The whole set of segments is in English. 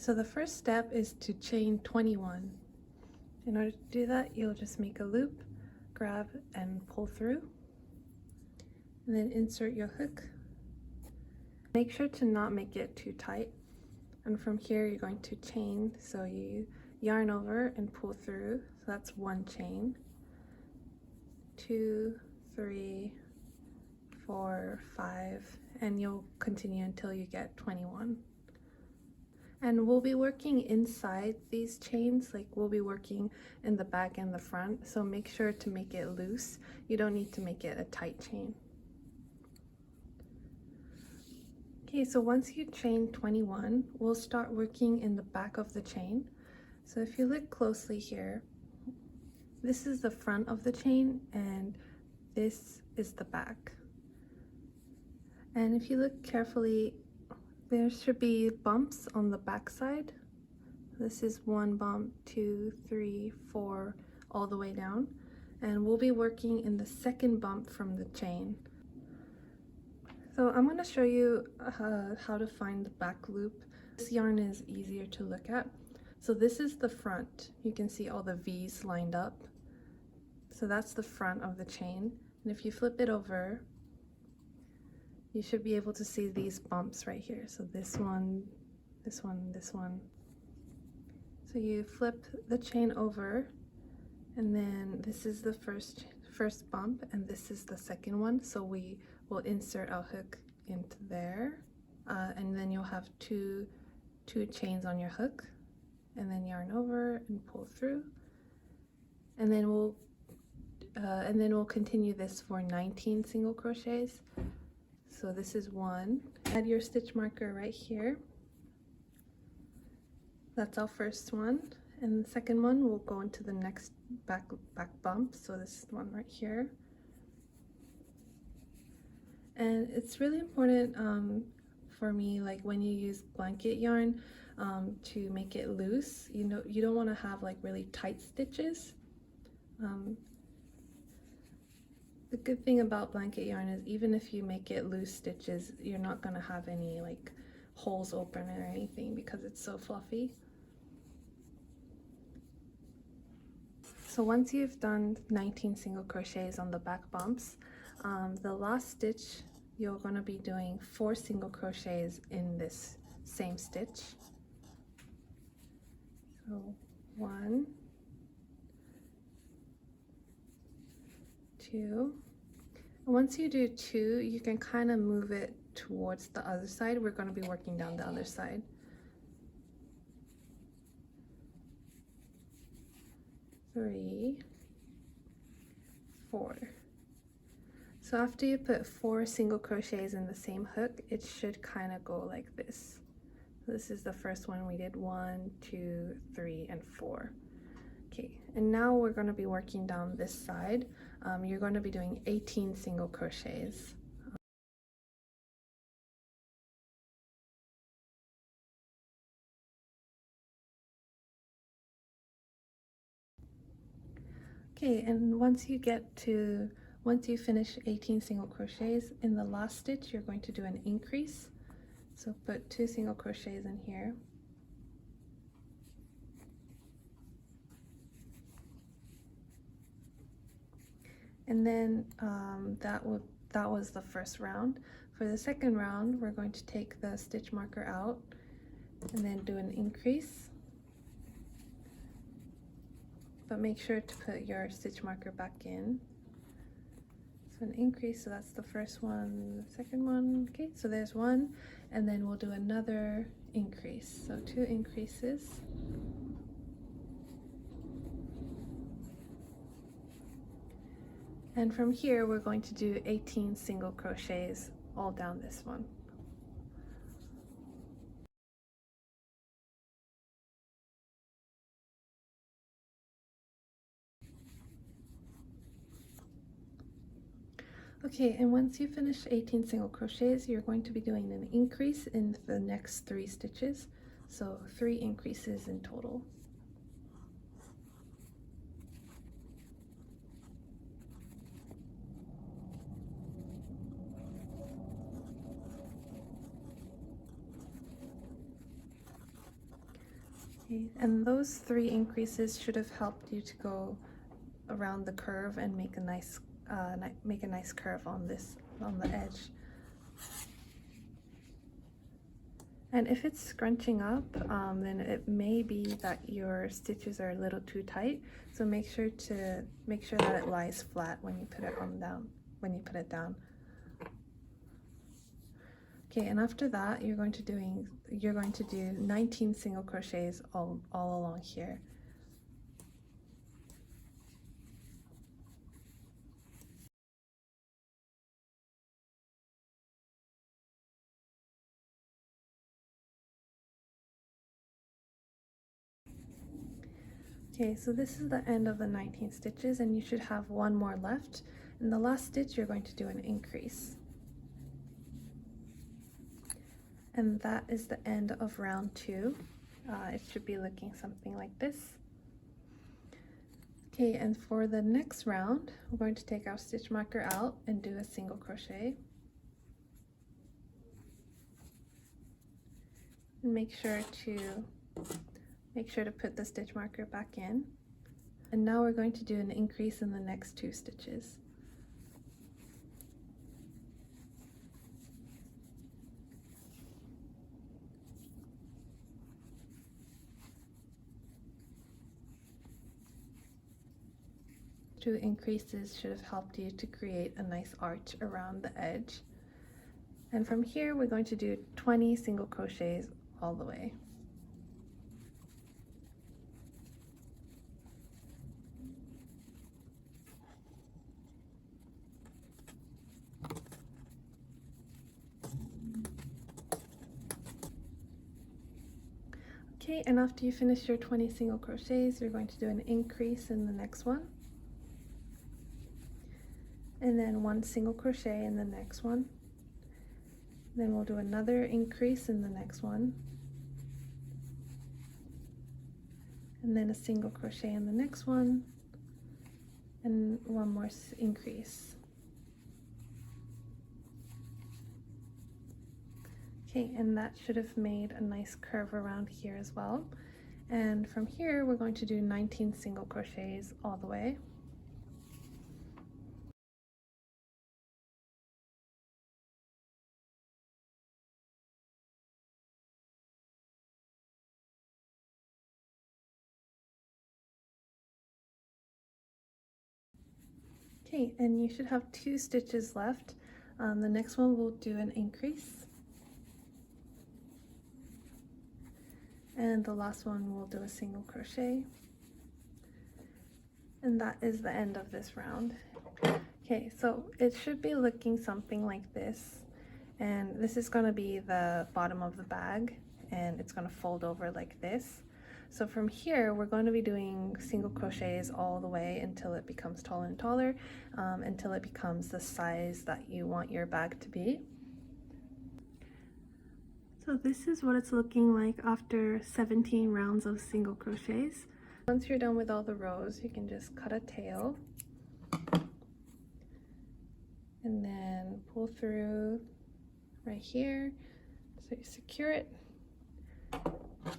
So the first step is to chain 21. In order to do that, you'll just make a loop, grab and pull through, and then insert your hook. Make sure to not make it too tight. And from here, you're going to chain. So you yarn over and pull through. So that's one chain. 2, 3, 4, 5, and you'll continue until you get 21. And we'll be working inside these chains, like we'll be working in the back and the front, so make sure to make it loose. You don't need to make it a tight chain. Okay, so once you chain 21, we'll start working in the back of the chain. So if you look closely here, this is the front of the chain and this is the back. And if you look carefully, there should be bumps on the back side. This is 1 bump, 2, 3, 4, all the way down. And we'll be working in the second bump from the chain. So I'm going to show you how to find the back loop. This yarn is easier to look at. So this is the front. You can see all the V's lined up. So that's the front of the chain. And if you flip it over, you should be able to see these bumps right here. So this one, this one, this one. So you flip the chain over, and then this is the first bump, and this is the second one. So we will insert our hook into there, and then you'll have two chains on your hook, and then yarn over and pull through, and then we'll continue this for 19 single crochets. So this is 1. Add your stitch marker right here. That's our first one. And the second one will go into the next back bump. So this is the one right here. And it's really important for me, like when you use blanket yarn, to make it loose. You know, you don't want to have like really tight stitches. The good thing about blanket yarn is even if you make it loose stitches, you're not going to have any like holes open or anything because it's so fluffy. So once you've done 19 single crochets on the back bumps, the last stitch you're going to be doing 4 single crochets in this same stitch. So 1, 2. Once you do 2, you can kind of move it towards the other side. We're going to be working down the other side. 3, 4. So after you put 4 single crochets in the same hook, it should kind of go like this. This is the first one we did, 1, 2, 3, and 4. Okay, and now we're going to be working down this side. You're going to be doing 18 single crochets. Okay, and once you finish 18 single crochets, in the last stitch you're going to do an increase. So put 2 single crochets in here. And then that was the first round. For the second round, we're going to take the stitch marker out and then do an increase. But make sure to put your stitch marker back in. So an increase, so that's the first one, the second one. Okay, so there's 1, and then we'll do another increase. So 2 increases. And from here, we're going to do 18 single crochets all down this one. Okay, and once you finish 18 single crochets, you're going to be doing an increase in the next 3 stitches. So 3 increases in total. Okay, and those 3 increases should have helped you to go around the curve and make a nice curve on the edge. And if it's scrunching up, then it may be that your stitches are a little too tight. So make sure that it lies flat when you put it down. Okay, and after that, you're going to do 19 single crochets all along here. Okay, so this is the end of the 19 stitches, and you should have 1 more left. In the last stitch, you're going to do an increase. And that is the end of round 2. It should be looking something like this. Okay, and for the next round, we're going to take our stitch marker out and do a single crochet. And make sure to put the stitch marker back in. And now we're going to do an increase in the next 2 stitches. Two increases should have helped you to create a nice arch around the edge. And from here, we're going to do 20 single crochets all the way. Okay, and after you finish your 20 single crochets, you're going to do an increase in the next one. And then 1 single crochet in the next one. Then we'll do another increase in the next one. And then a single crochet in the next one. And 1 more increase. Okay, and that should have made a nice curve around here as well. And from here, we're going to do 19 single crochets all the way. Okay, and you should have 2 stitches left. The next one will do an increase. And the last one will do a single crochet. And that is the end of this round. Okay, so it should be looking something like this. And this is going to be the bottom of the bag, and it's going to fold over like this. So from here, we're going to be doing single crochets all the way until it becomes taller and taller, until it becomes the size that you want your bag to be. So this is what it's looking like after 17 rounds of single crochets. Once you're done with all the rows, you can just cut a tail and then pull through right here, so you secure it,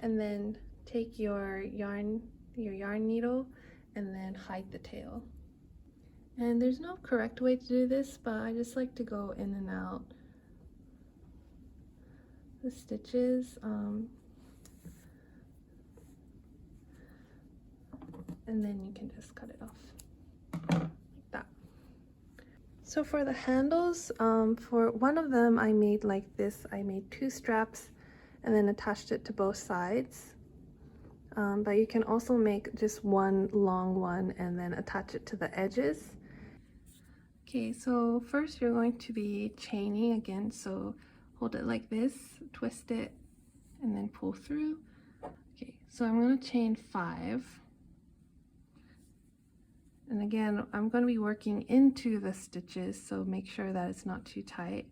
and then take your yarn needle and then hide the tail. And there's no correct way to do this, but I just like to go in and out the stitches, and then you can just cut it off like that. So for the handles, for one of them I made like this. I made 2 straps and then attached it to both sides. But you can also make just one long one and then attach it to the edges. Okay, so first you're going to be chaining again, so hold it like this, twist it, and then pull through. Okay, so I'm going to chain 5. And again, I'm going to be working into the stitches, so make sure that it's not too tight.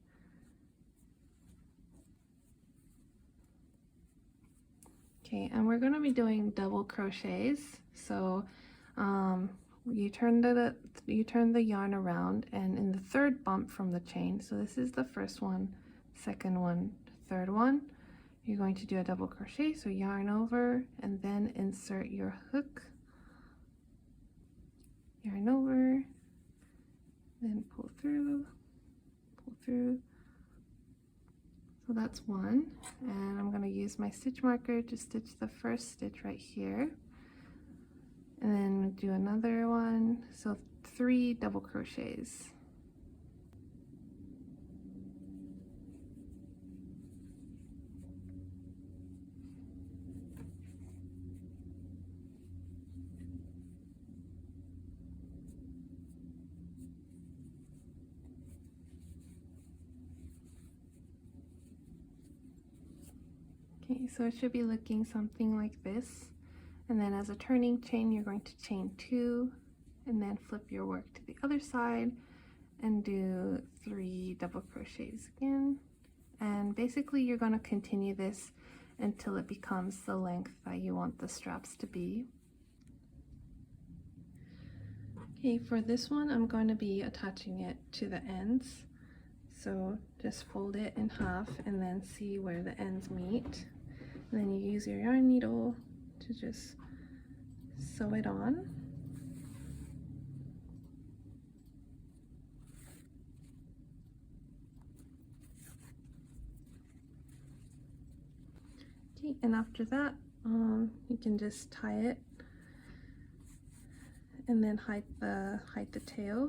Okay, and we're going to be doing double crochets. So you turn the yarn around, and in the 3rd bump from the chain, so this is the 1st one, 2nd one, 3rd one, you're going to do a double crochet, so yarn over and then insert your hook, yarn over, then pull through, so that's one. And I'm going to use my stitch marker to stitch the first stitch right here, and then do another one, so 3 double crochets. Okay, so it should be looking something like this. And then as a turning chain, you're going to chain 2 and then flip your work to the other side and do 3 double crochets again. And basically you're going to continue this until it becomes the length that you want the straps to be. Okay, for this one, I'm going to be attaching it to the ends. So just fold it in half and then see where the ends meet. And then you use your yarn needle to just sew it on. Okay, and after that, you can just tie it and then hide the tail.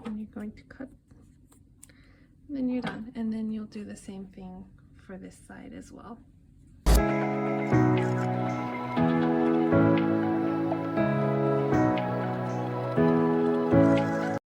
And you're going to cut, and then you're done. And then you'll do the same thing for this side as well.